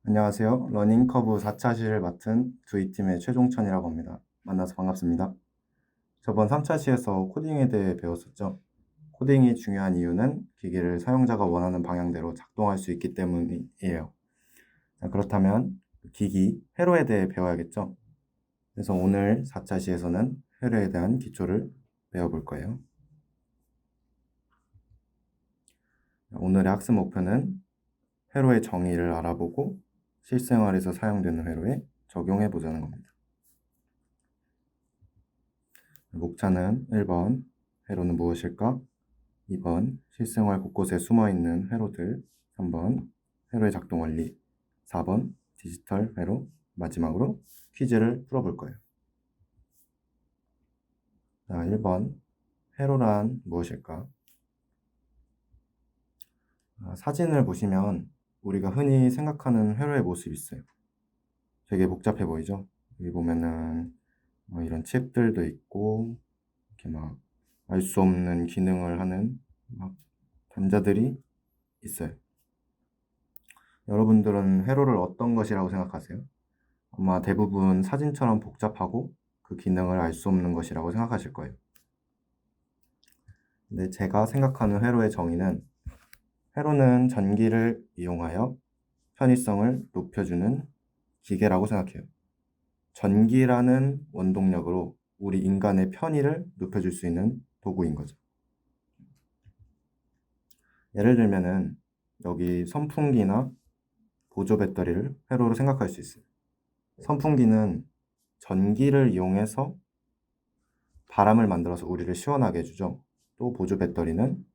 안녕하세요. 러닝커브 4차 시를 맡은 두이팀의 최종천이라고 합니다. 만나서 반갑습니다. 저번 3차 시에서 코딩에 대해 배웠었죠. 코딩이 중요한 이유는 기기를 사용자가 원하는 방향대로 작동할 수 있기 때문이에요. 자, 그렇다면 기기, 회로에 대해 배워야겠죠. 그래서 오늘 4차 시에서는 회로에 대한 기초를 배워볼 거예요. 오늘의 학습 목표는 회로의 정의를 알아보고 실생활에서 사용되는 회로에 적용해 보자는 겁니다. 목차는 1번 회로는 무엇일까? 2번 실생활 곳곳에 숨어있는 회로들. 3번 회로의 작동 원리. 4번 디지털 회로. 마지막으로 퀴즈를 풀어볼 거예요. 자, 1번 회로란 무엇일까? 사진을 보시면 우리가 흔히 생각하는 회로의 모습이 있어요. 되게 복잡해 보이죠? 여기 보면은 이런 칩들도 있고 이렇게 막 알 수 없는 기능을 하는 막 단자들이 있어요. 여러분들은 회로를 어떤 것이라고 생각하세요? 아마 대부분 사진처럼 복잡하고 그 기능을 알 수 없는 것이라고 생각하실 거예요. 근데 제가 생각하는 회로의 정의는 회로는 전기를 이용하여 편의성을 높여주는 기계라고 생각해요. 전기라는 원동력으로 우리 인간의 편의를 높여줄 수 있는 도구인 거죠. 예를 들면은 여기 선풍기나 보조 배터리를 회로로 생각할 수 있어요. 선풍기는 전기를 이용해서 바람을 만들어서 우리를 시원하게 해주죠. 또 보조 배터리는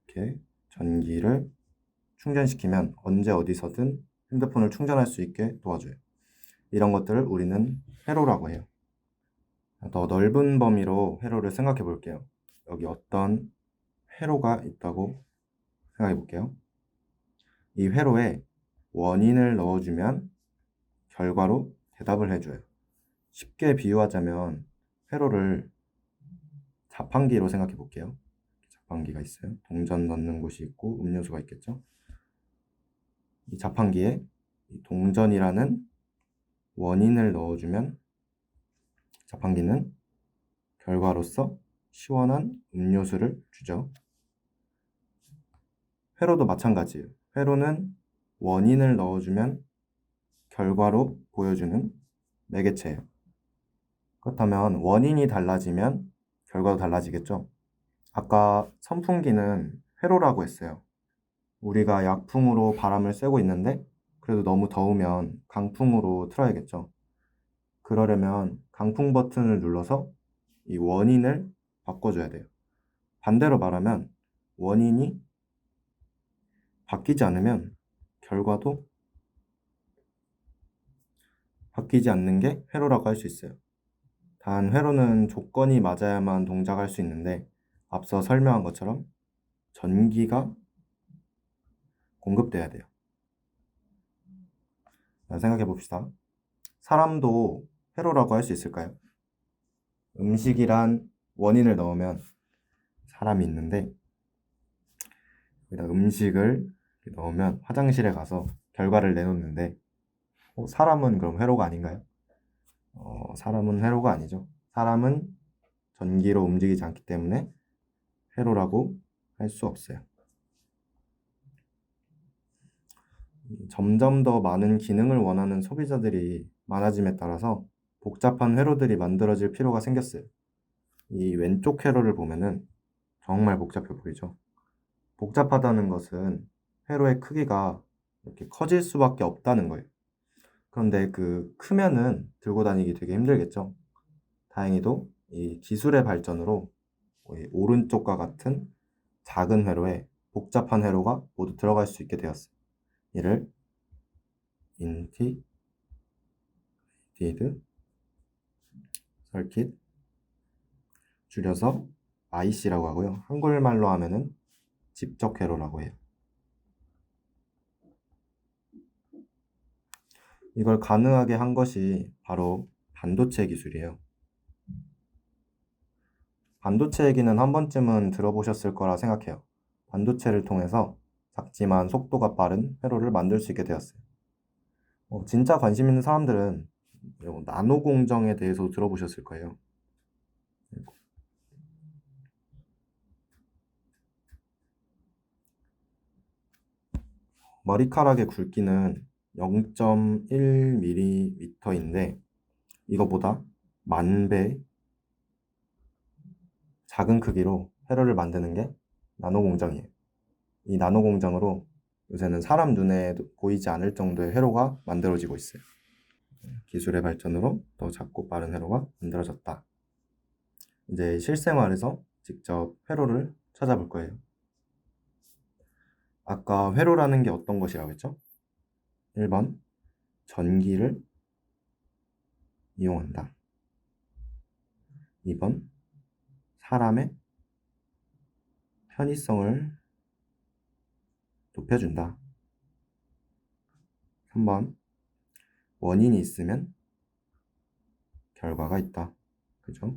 이렇게 전기를 충전시키면 언제 어디서든 핸드폰을 충전할 수 있게 도와줘요. 이런 것들을 우리는 회로라고 해요. 더 넓은 범위로 회로를 생각해 볼게요. 여기 어떤 회로가 있다고 생각해 볼게요. 이 회로에 원인을 넣어주면 결과로 대답을 해줘요. 쉽게 비유하자면 회로를 자판기로 생각해 볼게요. 자판기가 있어요. 동전 넣는 곳이 있고 음료수가 있겠죠. 이 자판기에 이 동전이라는 원인을 넣어주면 자판기는 결과로서 시원한 음료수를 주죠. 회로도 마찬가지예요. 회로는 원인을 넣어주면 결과로 보여주는 매개체예요. 그렇다면 원인이 달라지면 결과도 달라지겠죠. 아까 선풍기는 회로라고 했어요. 우리가 약풍으로 바람을 쐬고 있는데 그래도 너무 더우면 강풍으로 틀어야겠죠. 그러려면 강풍 버튼을 눌러서 이 원인을 바꿔줘야 돼요. 반대로 말하면 원인이 바뀌지 않으면 결과도 바뀌지 않는 게 회로라고 할 수 있어요. 단 회로는 조건이 맞아야만 동작할 수 있는데 앞서 설명한 것처럼 전기가 공급돼야 돼요. 생각해 봅시다. 사람도 회로라고 할 수 있을까요? 음식이란 원인을 넣으면 사람이 있는데 여기다 음식을 넣으면 화장실에 가서 결과를 내놓는데 사람은 그럼 회로가 아닌가요? 사람은 회로가 아니죠. 사람은 전기로 움직이지 않기 때문에 회로라고 할 수 없어요. 점점 더 많은 기능을 원하는 소비자들이 많아짐에 따라서 복잡한 회로들이 만들어질 필요가 생겼어요. 이 왼쪽 회로를 보면은 정말 복잡해 보이죠? 복잡하다는 것은 회로의 크기가 이렇게 커질 수밖에 없다는 거예요. 그런데 그 크면은 들고 다니기 되게 힘들겠죠? 다행히도 이 기술의 발전으로 이 오른쪽과 같은 작은 회로에 복잡한 회로가 모두 들어갈 수 있게 되었어요. 이를 인티그레이티드 서킷, 줄여서 IC라고 하고요. 한국말로 하면은 집적 회로라고 해요. 이걸 가능하게 한 것이 바로 반도체 기술이에요. 반도체 얘기는 한 번쯤은 들어보셨을 거라 생각해요. 반도체를 통해서 작지만 속도가 빠른 회로를 만들 수 있게 되었어요. 진짜 관심 있는 사람들은 나노 공정에 대해서 들어보셨을 거예요. 머리카락의 굵기는 0.1mm인데 이거보다 10,000배 작은 크기로 회로를 만드는 게 나노 공정이에요. 이 나노 공정으로 요새는 사람 눈에 보이지 않을 정도의 회로가 만들어지고 있어요. 기술의 발전으로 더 작고 빠른 회로가 만들어졌다. 이제 실생활에서 직접 회로를 찾아볼 거예요. 아까 회로라는 게 어떤 것이라고 했죠? 1번 전기를 이용한다. 2번 사람의 편의성을 높여준다. 3번 원인이 있으면 결과가 있다. 그죠?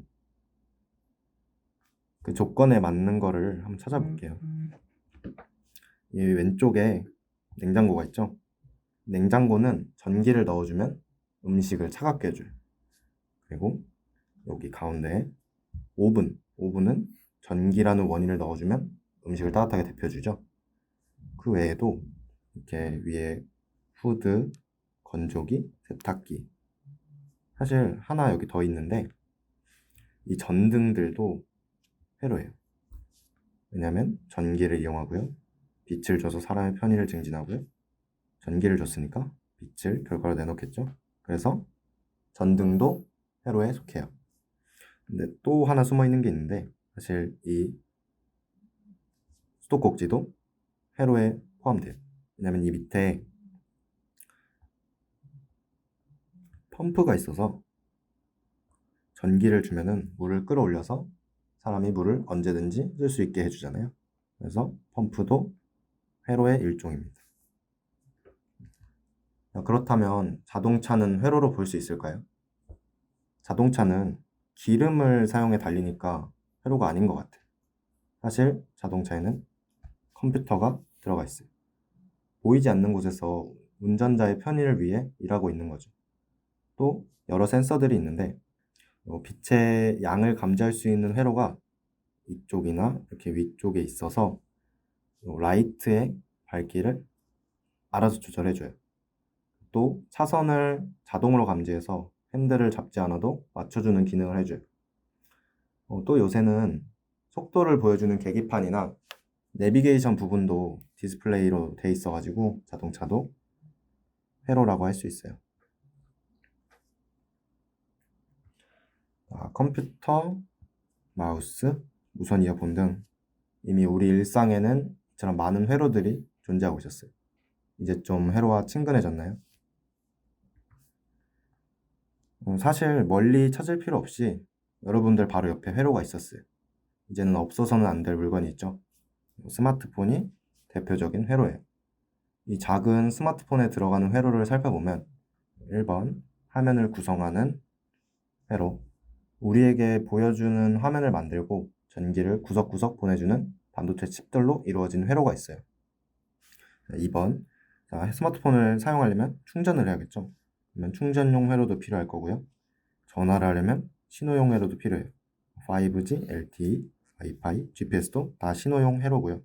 그 조건에 맞는 거를 한번 찾아볼게요. 이 왼쪽에 냉장고가 있죠? 냉장고는 전기를 넣어주면 음식을 차갑게 해줘요. 그리고 여기 가운데 오븐은 전기라는 원인을 넣어주면 음식을 따뜻하게 데펴주죠. 그 외에도 이렇게 위에 후드, 건조기, 세탁기 사실 하나 여기 더 있는데 이 전등들도 회로예요. 왜냐하면 전기를 이용하고요. 빛을 줘서 사람의 편의를 증진하고요. 전기를 줬으니까 빛을 결과로 내놓겠죠. 그래서 전등도 회로에 속해요. 근데 또 하나 숨어 있는 게 있는데 사실 이 수도꼭지도 회로에 포함돼요. 왜냐면 이 밑에 펌프가 있어서 전기를 주면은 물을 끌어올려서 사람이 물을 언제든지 쓸 수 있게 해주잖아요. 그래서 펌프도 회로의 일종입니다. 그렇다면 자동차는 회로로 볼 수 있을까요? 자동차는 기름을 사용해 달리니까 회로가 아닌 것 같아요. 사실 자동차에는 컴퓨터가 들어가 있어요. 보이지 않는 곳에서 운전자의 편의를 위해 일하고 있는 거죠. 또 여러 센서들이 있는데 빛의 양을 감지할 수 있는 회로가 이쪽이나 이렇게 위쪽에 있어서 라이트의 밝기를 알아서 조절해줘요. 또 차선을 자동으로 감지해서 핸들을 잡지 않아도 맞춰주는 기능을 해줘요. 또 요새는 속도를 보여주는 계기판이나 내비게이션 부분도 디스플레이로 돼 있어가지고 자동차도 회로라고 할 수 있어요. 컴퓨터, 마우스, 무선 이어폰 등 이미 우리 일상에는 이처럼 많은 회로들이 존재하고 있었어요. 이제 좀 회로와 친근해졌나요? 사실 멀리 찾을 필요 없이 여러분들 바로 옆에 회로가 있었어요. 이제는 없어서는 안 될 물건이 있죠. 스마트폰이 대표적인 회로예요. 이 작은 스마트폰에 들어가는 회로를 살펴보면 1번 화면을 구성하는 회로, 우리에게 보여주는 화면을 만들고 전기를 구석구석 보내주는 반도체 칩들로 이루어진 회로가 있어요. 2번 스마트폰을 사용하려면 충전을 해야겠죠. 그러면 충전용 회로도 필요할 거고요. 전화를 하려면 신호용 회로도 필요해요. 5G, LTE, 와이파이, GPS도 다 신호용 회로고요.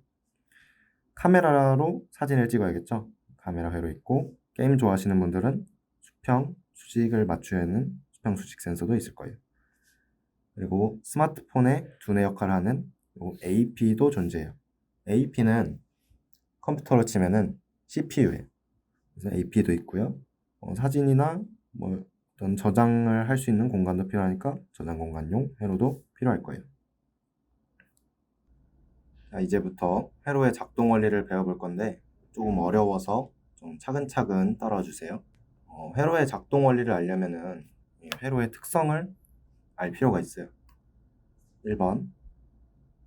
카메라로 사진을 찍어야겠죠. 카메라 회로 있고 게임 좋아하시는 분들은 수평, 수직을 맞추는 수평, 수직 센서도 있을 거예요. 그리고 스마트폰의 두뇌 역할을 하는 AP도 존재해요. AP는 컴퓨터로 치면은 CPU예요. 그래서 AP도 있고요. 사진이나 어떤 저장을 할 수 있는 공간도 필요하니까 저장 공간용 회로도 필요할 거예요. 자, 이제부터 회로의 작동 원리를 배워볼 건데 조금 어려워서 좀 차근차근 따라와 주세요. 회로의 작동 원리를 알려면은 회로의 특성을 알 필요가 있어요. 1번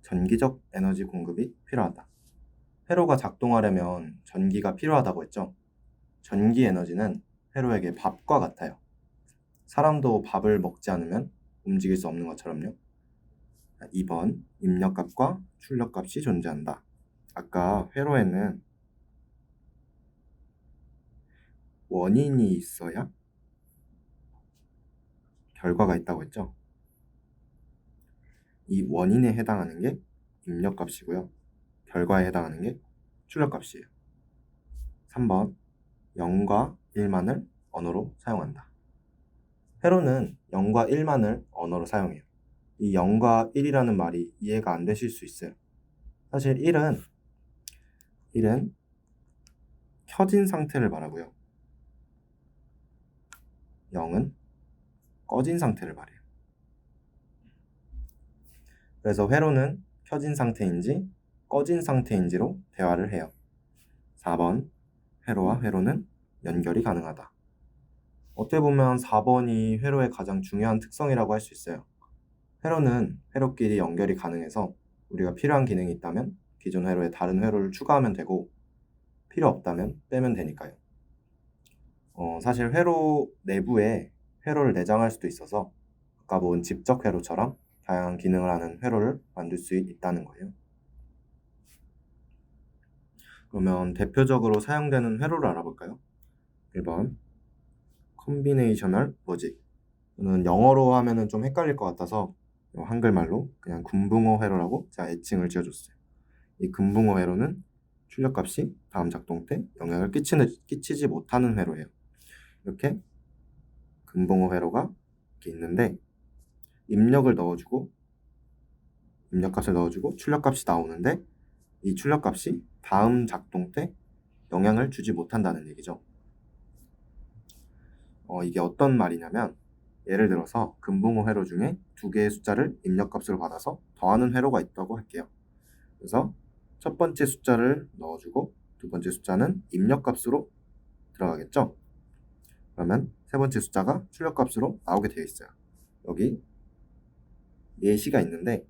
전기적 에너지 공급이 필요하다. 회로가 작동하려면 전기가 필요하다고 했죠. 전기 에너지는 회로에게 밥과 같아요. 사람도 밥을 먹지 않으면 움직일 수 없는 것처럼요. 2번 입력값과 출력값이 존재한다. 아까 회로에는 원인이 있어야 결과가 있다고 했죠. 이 원인에 해당하는 게 입력값이고요. 결과에 해당하는 게 출력값이에요. 3번 0과 1만을 언어로 사용한다. 회로는 0과 1만을 언어로 사용해요. 이 0과 1이라는 말이 이해가 안 되실 수 있어요. 사실 1은 켜진 상태를 말하고요. 0은 꺼진 상태를 말해요. 그래서 회로는 켜진 상태인지 꺼진 상태인지로 대화를 해요. 4번 회로와 회로는 연결이 가능하다. 어떻게 보면 4번이 회로의 가장 중요한 특성이라고 할 수 있어요. 회로는 회로끼리 연결이 가능해서 우리가 필요한 기능이 있다면 기존 회로에 다른 회로를 추가하면 되고 필요 없다면 빼면 되니까요. 사실 회로 내부에 회로를 내장할 수도 있어서 아까 본 집적 회로처럼 다양한 기능을 하는 회로를 만들 수 있다는 거예요. 그러면 대표적으로 사용되는 회로를 알아볼까요? 1번 컨비네이셔널 로직. 이는 영어로 하면은 좀 헷갈릴 것 같아서 한글말로 그냥 금붕어 회로라고 제가 애칭을 지어줬어요. 이 금붕어 회로는 출력값이 다음 작동 때 영향을 끼치지 못하는 회로예요. 이렇게 금붕어 회로가 이렇게 있는데 입력을 넣어주고 입력값을 넣어주고 출력값이 나오는데 이 출력값이 다음 작동 때 영향을 주지 못한다는 얘기죠. 이게 어떤 말이냐면 예를 들어서 금붕어 회로 중에 두 개의 숫자를 입력값으로 받아서 더하는 회로가 있다고 할게요. 그래서 첫 번째 숫자를 넣어주고 두 번째 숫자는 입력값으로 들어가겠죠. 그러면 세 번째 숫자가 출력값으로 나오게 되어 있어요. 여기 예시가 있는데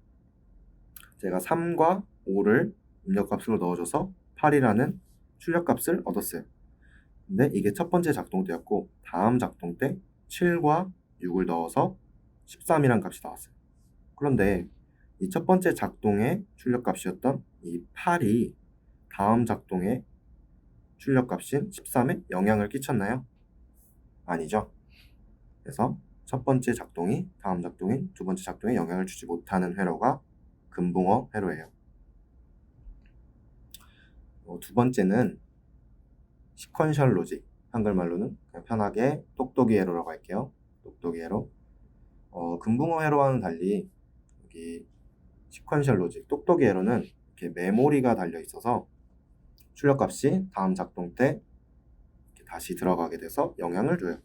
제가 3과 5를 입력값으로 넣어줘서 8이라는 출력값을 얻었어요. 근데 이게 첫 번째 작동 때였고 다음 작동 때 7과 6을 넣어서 13이라는 값이 나왔어요. 그런데 이 첫 번째 작동의 출력값이었던 이 8이 다음 작동의 출력값인 13에 영향을 끼쳤나요? 아니죠. 그래서 첫 번째 작동이 다음 작동인 두 번째 작동에 영향을 주지 못하는 회로가 금붕어 회로예요. 두 번째는 시퀀셜 로직, 한글말로는 그냥 편하게 똑똑이 회로라고 할게요. 똑똑이 회로. 금붕어 회로와는 달리 여기 시퀀셜 로직, 똑똑이 회로는 이렇게 메모리가 달려 있어서 출력값이 다음 작동 때 다시 들어가게 돼서 영향을 줘요.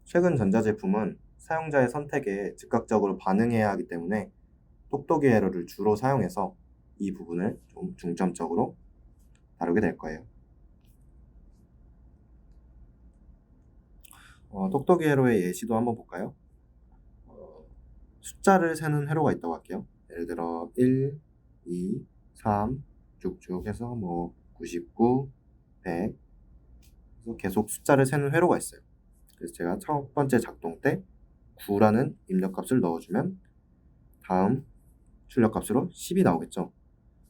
최근 전자제품은 사용자의 선택에 즉각적으로 반응해야 하기 때문에 똑똑이 회로를 주로 사용해서 이 부분을 좀 중점적으로 다루게 될 거예요. 똑똑이 회로의 예시도 한번 볼까요? 숫자를 세는 회로가 있다고 할게요. 예를 들어 1, 2, 3 쭉쭉 해서 99, 100 그래서 계속 숫자를 세는 회로가 있어요. 그래서 제가 첫 번째 작동 때 9라는 입력값을 넣어주면 다음 출력값으로 10이 나오겠죠.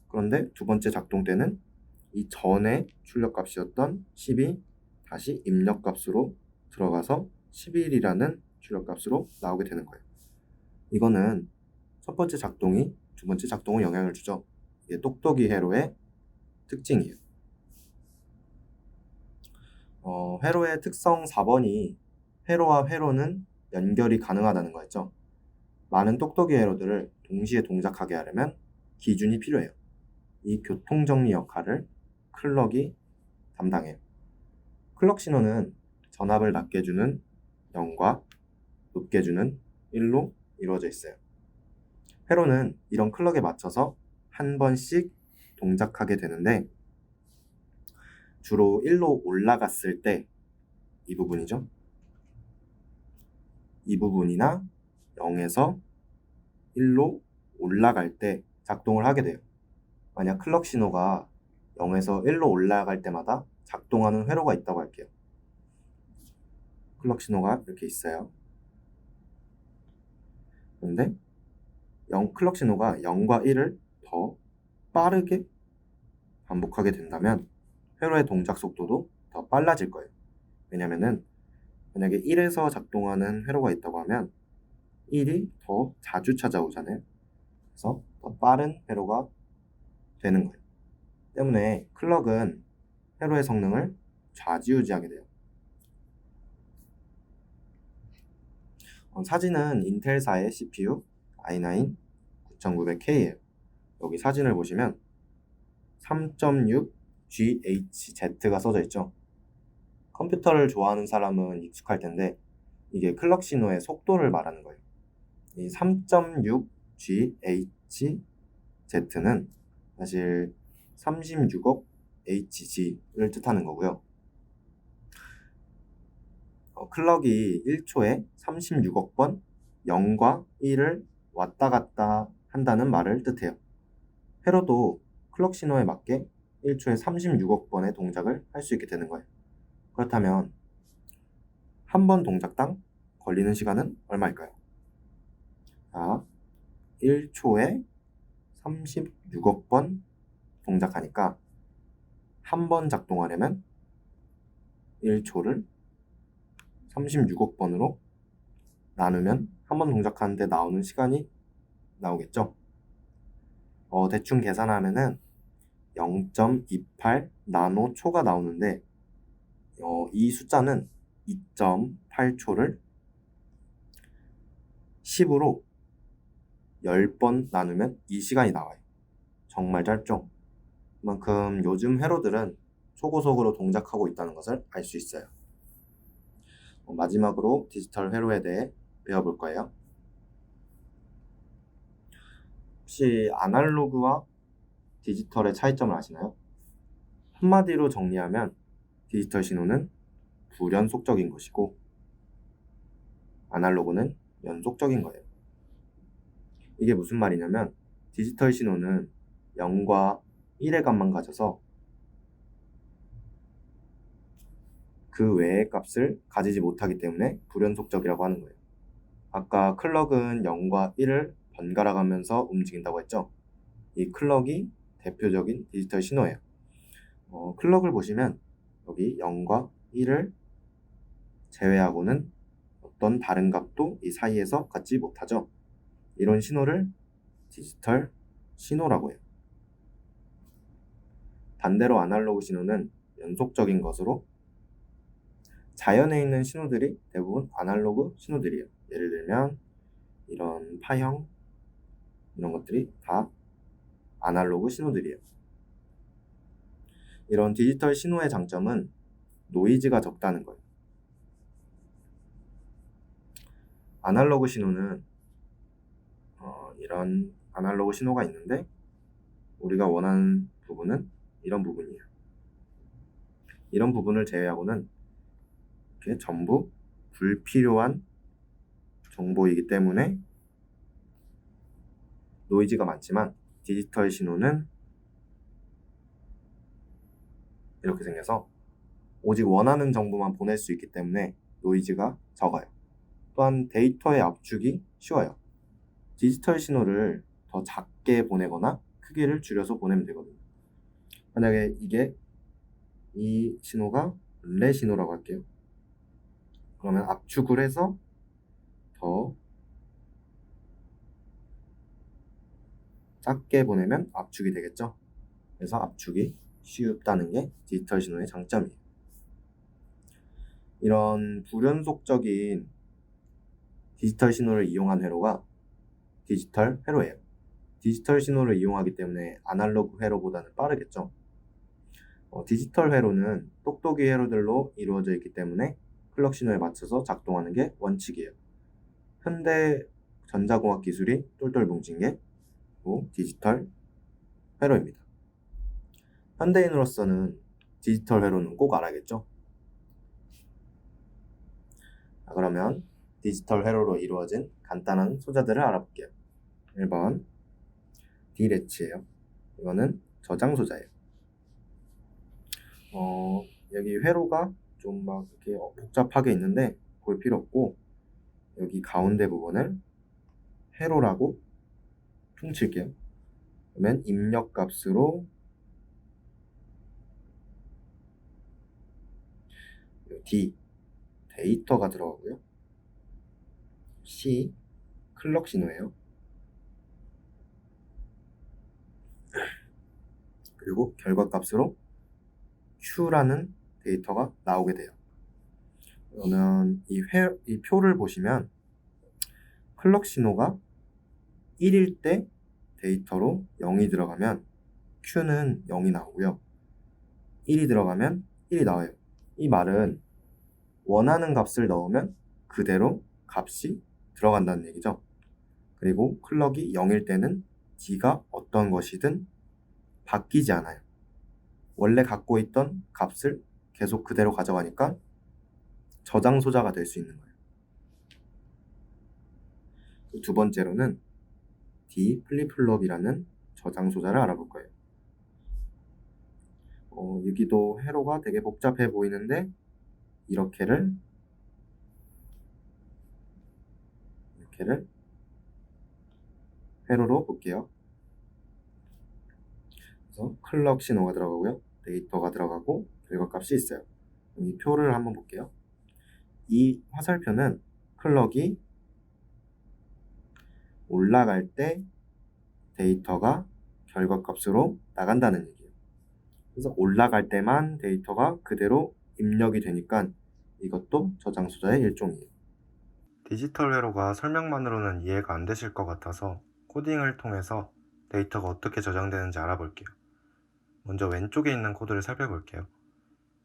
그런데 두 번째 작동 때는 이 전에 출력값이었던 10이 다시 입력값으로 들어가서 11이라는 출력값으로 나오게 되는 거예요. 이거는 첫 번째 작동이 두 번째 작동에 영향을 주죠. 이게 똑똑이 회로의 특징이에요. 회로의 특성 4번이 회로와 회로는 연결이 가능하다는 거였죠. 많은 똑똑이 회로들을 동시에 동작하게 하려면 기준이 필요해요. 이 교통정리 역할을 클럭이 담당해요. 클럭 신호는 전압을 낮게 주는 0과 높게 주는 1로 이루어져 있어요. 회로는 이런 클럭에 맞춰서 한 번씩 동작하게 되는데 주로 1로 올라갔을 때 이 부분이죠. 이 부분이나 0에서 1로 올라갈 때 작동을 하게 돼요. 만약 클럭 신호가 0에서 1로 올라갈 때마다 작동하는 회로가 있다고 할게요. 클럭 신호가 이렇게 있어요. 그런데 클럭 신호가 0과 1을 더 빠르게 반복하게 된다면 회로의 동작 속도도 더 빨라질 거예요. 왜냐면은 만약에 1에서 작동하는 회로가 있다고 하면 1이 더 자주 찾아오잖아요. 그래서 더 빠른 회로가 되는 거예요. 때문에 클럭은 회로의 성능을 좌지우지하게 돼요. 사진은 인텔사의 CPU i9 9900K예요. 여기 사진을 보시면 3.6 GHZ가 써져 있죠. 컴퓨터를 좋아하는 사람은 익숙할 텐데 이게 클럭 신호의 속도를 말하는 거예요. 이 3.6 GHZ는 사실 36억 HG를 뜻하는 거고요. 클럭이 1초에 36억 번 0과 1을 왔다 갔다 한다는 말을 뜻해요. 회로도 클럭 신호에 맞게 1초에 36억 번의 동작을 할 수 있게 되는 거예요. 그렇다면 한 번 동작당 걸리는 시간은 얼마일까요? 자, 1초에 36억 번 동작하니까 한 번 작동하려면 1초를 36억 번으로 나누면 한 번 동작하는데 나오는 시간이 나오겠죠. 대충 계산하면은 0.28 나노초가 나오는데 이 숫자는 2.8초를 10으로 10번 나누면 이 시간이 나와요. 정말 짧죠? 그만큼 요즘 회로들은 초고속으로 동작하고 있다는 것을 알 수 있어요. 마지막으로 디지털 회로에 대해 배워볼 거예요. 혹시 아날로그와 디지털의 차이점을 아시나요? 한마디로 정리하면 디지털 신호는 불연속적인 것이고 아날로그는 연속적인 거예요. 이게 무슨 말이냐면 디지털 신호는 0과 1의 값만 가져서 그 외의 값을 가지지 못하기 때문에 불연속적이라고 하는 거예요. 아까 클럭은 0과 1을 번갈아 가면서 움직인다고 했죠. 이 클럭이 대표적인 디지털 신호예요. 클럭을 보시면 여기 0과 1을 제외하고는 어떤 다른 값도 이 사이에서 갖지 못하죠. 이런 신호를 디지털 신호라고 해요. 반대로 아날로그 신호는 연속적인 것으로 자연에 있는 신호들이 대부분 아날로그 신호들이에요. 예를 들면 이런 파형 이런 것들이 다 아날로그 신호들이에요. 이런 디지털 신호의 장점은 노이즈가 적다는 거예요. 아날로그 신호는 이런 아날로그 신호가 있는데 우리가 원하는 부분은 이런 부분이에요. 이런 부분을 제외하고는 이렇게 전부 불필요한 정보이기 때문에 노이즈가 많지만 디지털 신호는 이렇게 생겨서 오직 원하는 정보만 보낼 수 있기 때문에 노이즈가 적어요. 또한 데이터의 압축이 쉬워요. 디지털 신호를 더 작게 보내거나 크기를 줄여서 보내면 되거든요. 만약에 이 신호가 relay 신호라고 할게요. 그러면 압축을 해서 더 작게 보내면 압축이 되겠죠. 그래서 압축이 쉽다는 게 디지털 신호의 장점이에요. 이런 불연속적인 디지털 신호를 이용한 회로가 디지털 회로예요. 디지털 신호를 이용하기 때문에 아날로그 회로보다는 빠르겠죠. 디지털 회로는 똑똑이 회로들로 이루어져 있기 때문에 클럭 신호에 맞춰서 작동하는 게 원칙이에요. 현대 전자공학 기술이 똘똘 뭉친 게 디지털 회로입니다. 현대인으로서는 디지털 회로는 꼭 알아야겠죠. 그러면 디지털 회로로 이루어진 간단한 소자들을 알아볼게요. 1번 D래치예요. 이거는 저장 소자예요. 여기 회로가 좀 막 이렇게 복잡하게 있는데 볼 필요 없고 여기 가운데 부분을 회로라고 퉁칠게요. 그러면 입력 값으로 D 데이터가 들어가고요. C 클럭 신호예요. 그리고 결과값으로 Q라는 데이터가 나오게 돼요. 그러면 이 표를 보시면 클럭 신호가 1일 때 데이터로 0이 들어가면 Q는 0이 나오고요. 1이 들어가면 1이 나와요. 이 말은 원하는 값을 넣으면 그대로 값이 들어간다는 얘기죠. 그리고 클럭이 0일 때는 D가 어떤 것이든 바뀌지 않아요. 원래 갖고 있던 값을 계속 그대로 가져가니까 저장소자가 될 수 있는 거예요. 두 번째로는 D 플립플롭이라는 저장소자를 알아볼 거예요. 여기도 회로가 되게 복잡해 보이는데 이렇게를 회로로 볼게요. 그래서 클럭 신호가 들어가고요. 데이터가 들어가고 결과값이 있어요. 이 표를 한번 볼게요. 이 화살표는 클럭이 올라갈 때 데이터가 결과값으로 나간다는 얘기예요. 그래서 올라갈 때만 데이터가 그대로 입력이 되니까 이것도 저장소자의 일종이에요. 디지털 회로가 설명만으로는 이해가 안 되실 것 같아서 코딩을 통해서 데이터가 어떻게 저장되는지 알아볼게요. 먼저 왼쪽에 있는 코드를 살펴볼게요.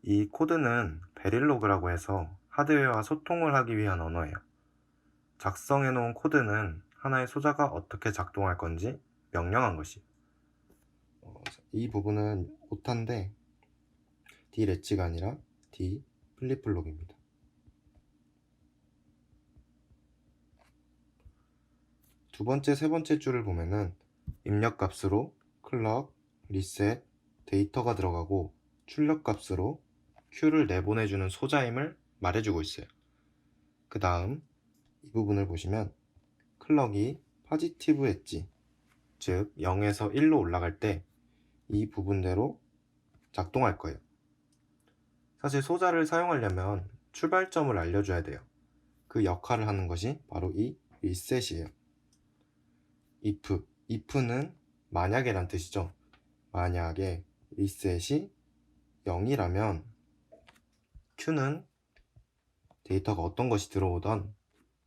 이 코드는 베릴로그라고 해서 하드웨어와 소통을 하기 위한 언어예요. 작성해 놓은 코드는 하나의 소자가 어떻게 작동할 건지 명령한 것이. 이 부분은 오타인데 D 렛치가 아니라 D 플립플롭입니다. 두 번째, 세 번째 줄을 보면은 입력값으로 클럭, 리셋, 데이터가 들어가고 출력값으로 Q를 내보내주는 소자임을 말해주고 있어요. 그 다음 이 부분을 보시면 클럭이 포지티브 엣지, 즉 0에서 1로 올라갈 때 이 부분대로 작동할 거예요. 사실 소자를 사용하려면 출발점을 알려줘야 돼요. 그 역할을 하는 것이 바로 이 리셋이에요. if는 만약에란 뜻이죠. 만약에 리셋이 0이라면 Q는 데이터가 어떤 것이 들어오던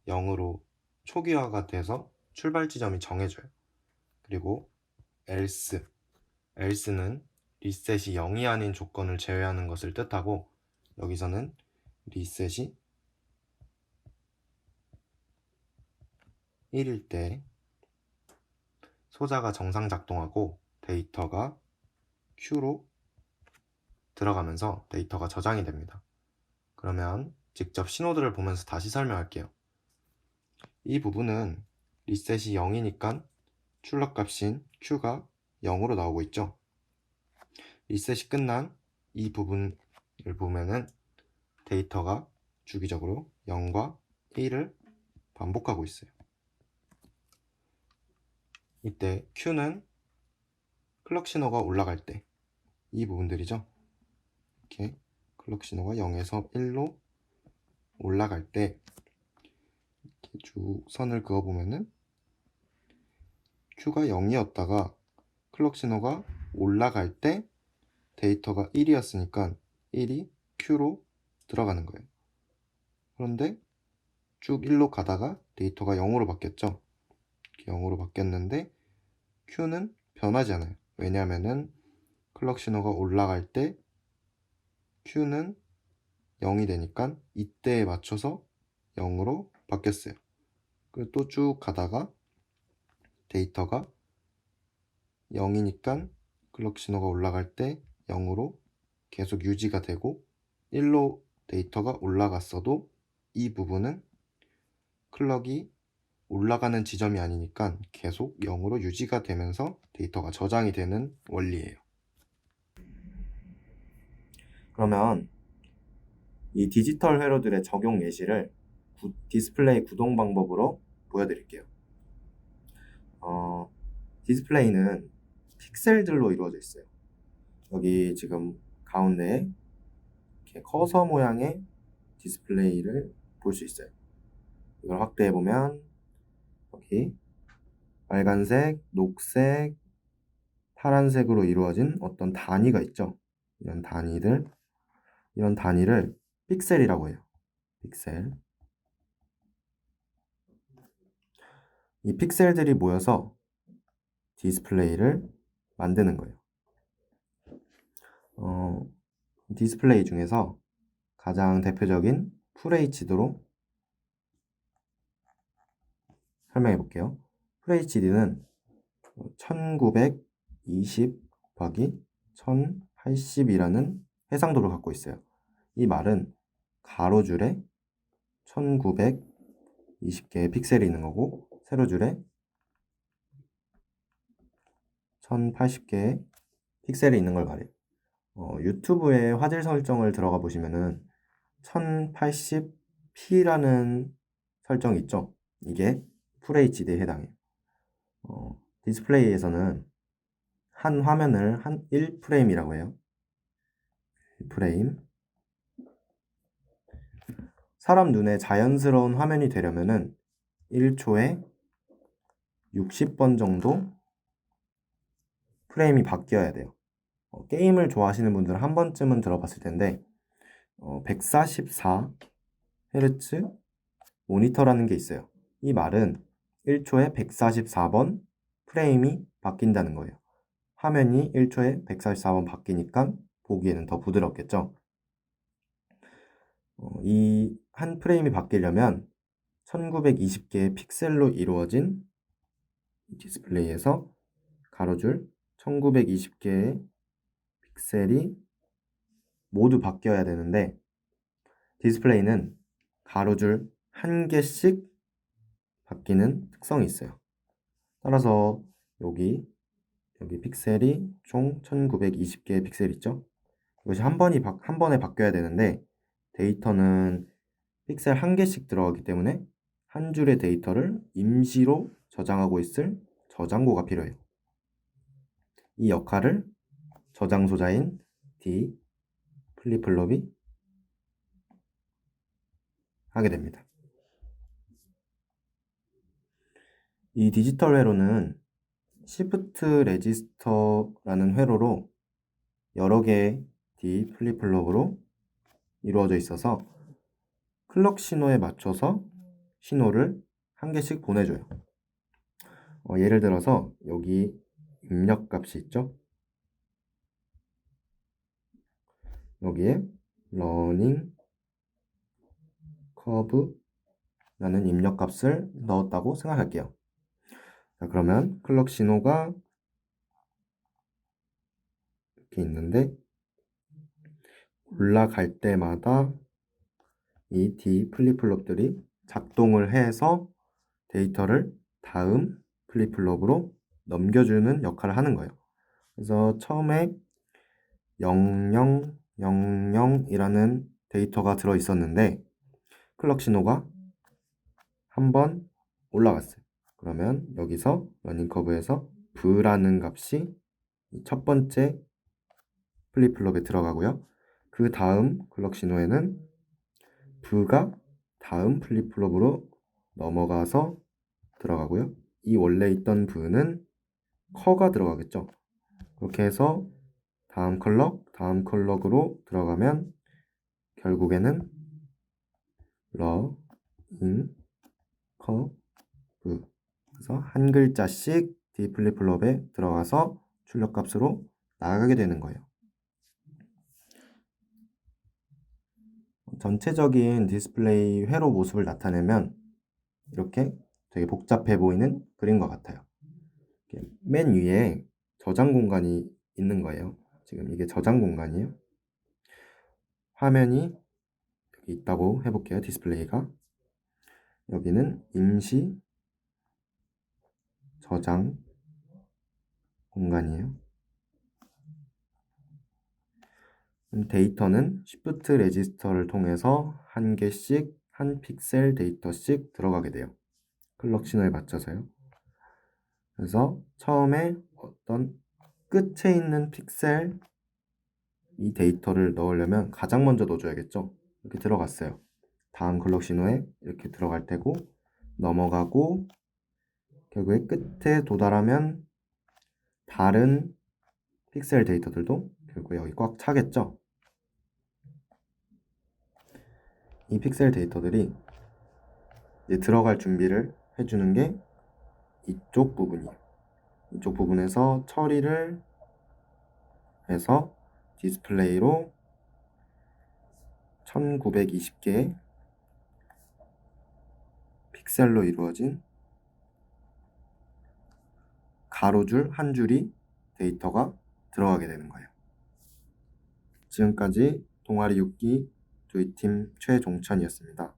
0으로 초기화가 돼서 출발 지점이 정해져요. 그리고 else는 리셋이 0이 아닌 조건을 제외하는 것을 뜻하고 여기서는 리셋이 1일 때 소자가 정상 작동하고 데이터가 Q로 들어가면서 데이터가 저장이 됩니다. 그러면 직접 신호들을 보면서 다시 설명할게요. 이 부분은 리셋이 0이니까 출력값인 Q가 0으로 나오고 있죠. 리셋이 끝난 이 부분을 보면은 데이터가 주기적으로 0과 1을 반복하고 있어요. 이때 Q는 클럭 신호가 올라갈 때 이 부분들이죠. 이렇게 클럭 신호가 0에서 1로 올라갈 때 이렇게 쭉 선을 그어보면은 Q가 0이었다가 클럭 신호가 올라갈 때 데이터가 1이었으니까 1이 Q로 들어가는 거예요. 그런데 쭉 1로 가다가 데이터가 0으로 바뀌었죠. 이렇게 0으로 바뀌었는데 Q는 변하지 않아요. 왜냐하면은 클럭 신호가 올라갈 때 Q는 0이 되니까 이때에 맞춰서 0으로 바뀌었어요. 그리고 또 쭉 가다가 데이터가 0이니까 클럭 신호가 올라갈 때 0으로 계속 유지가 되고 1로 데이터가 올라갔어도 이 부분은 클럭이 올라가는 지점이 아니니까 계속 0으로 유지가 되면서 데이터가 저장이 되는 원리예요. 그러면 이 디지털 회로들의 적용 예시를 디스플레이 구동 방법으로 보여드릴게요. 디스플레이는 픽셀들로 이루어져 있어요. 여기 지금 가운데에 이렇게 커서 모양의 디스플레이를 볼 수 있어요. 이걸 확대해 보면 여기 빨간색, 녹색, 파란색으로 이루어진 어떤 단위가 있죠. 이런 단위를 픽셀이라고 해요. 픽셀. 이 픽셀들이 모여서 디스플레이를 만드는 거예요. 디스플레이 중에서 가장 대표적인 FHD로 설명해 볼게요. FHD는 1920 곱하기 1080이라는 해상도를 갖고 있어요. 이 말은 가로줄에 1920개의 픽셀이 있는 거고 세로줄에 1080개의 픽셀이 있는 걸 말해요. 유튜브에 화질 설정을 들어가 보시면은 1080p라는 설정이 있죠. 이게 FHD에 해당해요. 디스플레이에서는 한 화면을 한 1프레임이라고 해요. 1프레임. 사람 눈에 자연스러운 화면이 되려면은 1초에 60번 정도 프레임이 바뀌어야 돼요. 게임을 좋아하시는 분들은 한 번쯤은 들어봤을 텐데 144Hz 모니터라는 게 있어요. 이 말은 1초에 144번 프레임이 바뀐다는 거예요. 화면이 1초에 144번 바뀌니까 보기에는 더 부드럽겠죠. 이 한 프레임이 바뀌려면 1920개의 픽셀로 이루어진 디스플레이에서 가로줄 1920개의 픽셀이 모두 바뀌어야 되는데 디스플레이는 가로줄 한 개씩 바뀌는 특성이 있어요. 따라서 여기 픽셀이 총 1920개의 픽셀 있죠? 이것이 한 번에 바뀌어야 되는데 데이터는 픽셀 한 개씩 들어가기 때문에 한 줄의 데이터를 임시로 저장하고 있을 저장고가 필요해요. 이 역할을 저장소자인 D 플립플롭이 하게 됩니다. 이 디지털 회로는 시프트 레지스터라는 회로로 여러 개의 D 플립플롭으로 이루어져 있어서 클럭 신호에 맞춰서 신호를 한 개씩 보내줘요. 예를 들어서 여기 입력값이 있죠? 여기에 러닝 커브라는 입력값을 넣었다고 생각할게요. 자, 그러면 클럭 신호가 이렇게 있는데 올라갈 때마다 이 D 플립플롭들이 작동을 해서 데이터를 다음 플립플롭으로 넘겨주는 역할을 하는 거예요. 그래서 처음에 0000이라는 데이터가 들어 있었는데 클럭 신호가 한번 올라갔어요. 그러면 여기서 러닝 커브에서 V라는 값이 첫 번째 플립플롭에 들어가고요. 그 다음 클럭 신호에는 V가 다음 플립플롭으로 넘어가서 들어가고요. 이 원래 있던 V는 커가 들어가겠죠. 그렇게 해서 다음 컬럭으로 들어가면 결국에는 러인 커브 그래서 한 글자씩 D 플립플롭에 들어가서 출력값으로 나가게 되는 거예요. 전체적인 디스플레이 회로 모습을 나타내면 이렇게 되게 복잡해 보이는 그림과 같아요. 맨 위에 저장 공간이 있는 거예요. 지금 이게 저장 공간이에요. 화면이 여기 있다고 해볼게요. 디스플레이가. 여기는 임시 저장 공간이에요. 데이터는 시프트 레지스터를 통해서 한 개씩 한 픽셀 데이터씩 들어가게 돼요. 클럭 신호에 맞춰서요. 그래서 처음에 어떤 끝에 있는 픽셀 이 데이터를 넣으려면 가장 먼저 넣어줘야겠죠. 이렇게 들어갔어요. 다음 클럭 신호에 이렇게 들어갈 테고 넘어가고 결국에 끝에 도달하면 다른 픽셀 데이터들도 결국 여기 꽉 차겠죠. 이 픽셀 데이터들이 이제 들어갈 준비를 해주는 게 이쪽 부분이에요. 이쪽 부분에서 처리를 해서 디스플레이로 1920개의 픽셀로 이루어진 가로줄 한 줄이 데이터가 들어가게 되는 거예요. 지금까지 동아리 6기 조이팀 최종천이었습니다.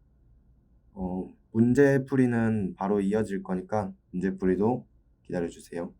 문제 풀이는 바로 이어질 거니까 문제 풀이도 기다려주세요.